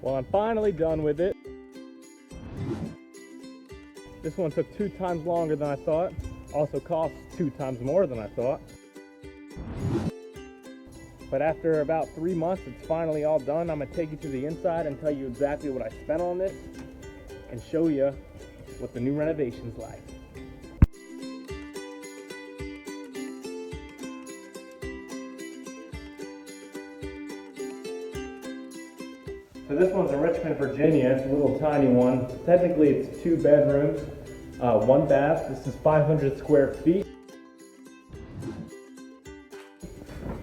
Well, I'm finally done with it. This one took 2 times longer than I thought. Also cost 2 times more than I thought. But after about 3 months, it's finally all done. I'm gonna take you to the inside and tell you exactly what I spent on this and show you what the new renovation's like. So this one's in Richmond, Virginia. It's a little tiny one. Technically it's 2 bedrooms, 1 bath. This is 500 square feet.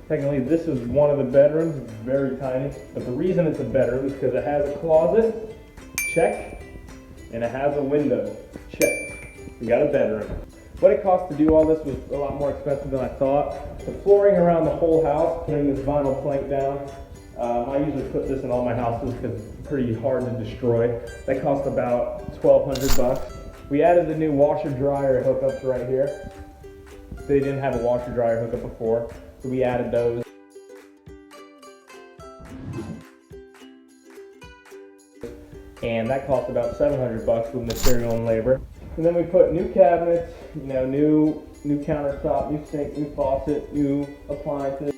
Technically this is one of the bedrooms. It's very tiny. But the reason it's a bedroom is because it has a closet, check, and it has a window, check. We got a bedroom. What it cost to do all this was a lot more expensive than I thought. The flooring around the whole house, putting this vinyl plank down, I usually put this in all my houses because it's pretty hard to destroy. That cost about 1,200 bucks. We added the new washer dryer hookups right here. They didn't have a washer dryer hookup before, so we added those. And that cost about 700 bucks with material and labor. And then we put new cabinets, new countertop, new sink, new faucet, new appliances.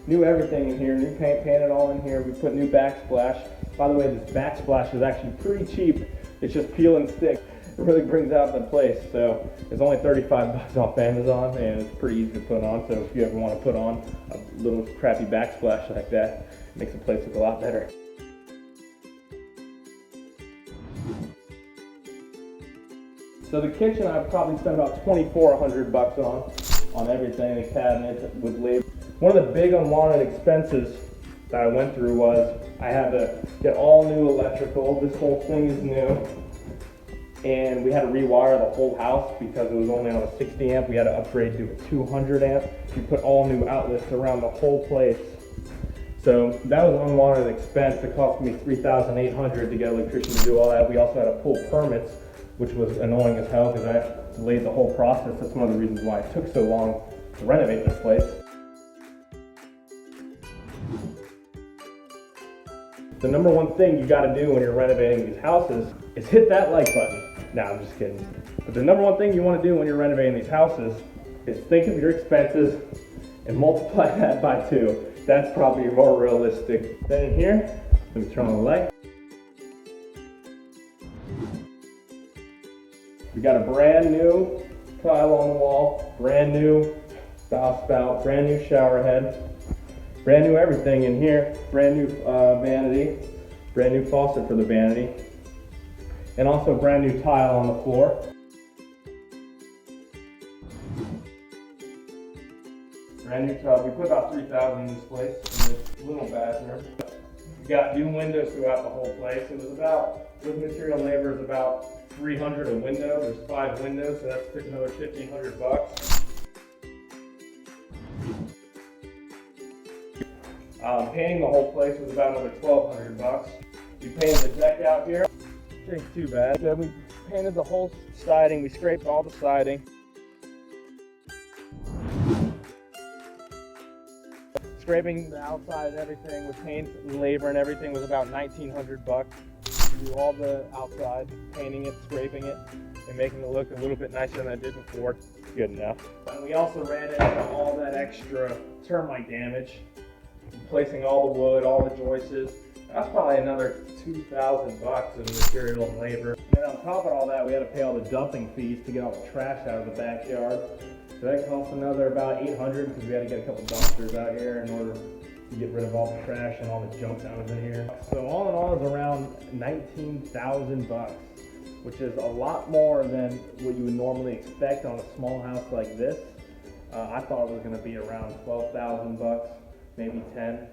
New everything in here, new paint painted all in here. We put new backsplash. By the way, this backsplash is actually pretty cheap. It's just peel and stick. It really brings out the place. So it's only 35 bucks off Amazon, and it's pretty easy to put on. So if you ever want to put on a little crappy backsplash like that, it makes the place look a lot better. So the kitchen I've probably spent about 2,400 bucks on everything, the cabinets with labor. One of the big unwanted expenses that I went through was I had to get all new electrical. This whole thing is new. And we had to rewire the whole house because it was only on a 60 amp. We had to upgrade to a 200 amp. We put all new outlets around the whole place. So that was an unwanted expense. It cost me $3,800 to get an electrician to do all that. We also had to pull permits, which was annoying as hell because I delayed the whole process. That's one of the reasons why it took so long to renovate this place. The number one thing you gotta do when you're renovating these houses is hit that like button. No, I'm just kidding. But the number one thing you wanna do when you're renovating these houses is think of your expenses and multiply that by 2. That's probably more realistic. Then in here, let me turn on the light. We got a brand new tile on the wall, brand new downspout, brand new shower head. Brand new everything in here, brand new vanity, brand new faucet for the vanity, and also brand new tile on the floor. Brand new tub. We put about 3,000 in this place, in this little bathroom. We got new windows throughout the whole place. It was about, with material and labor, it's about 300 a window. There's 5 windows, so that's took another 1,500 bucks. Painting the whole place was about another 1,200 bucks. We painted the deck out here. Ain't too bad. Then we painted the whole siding. We scraped all the siding. Scraping the outside and everything with paint and labor and everything was about 1,900 bucks. We do all the outside, painting it, scraping it, and making it look a little bit nicer than I did before. Good enough. And we also ran into all that extra termite damage. Replacing all the wood, all the joists. That's probably another 2,000 bucks in material and labor. And then on top of all that, we had to pay all the dumping fees to get all the trash out of the backyard. So that cost another about 800 because we had to get a couple dumpsters out here in order to get rid of all the trash and all the junk that was in here. So all in all, it's around 19,000 bucks, which is a lot more than what you would normally expect on a small house like this. I thought it was going to be around 12,000 bucks. Maybe 10.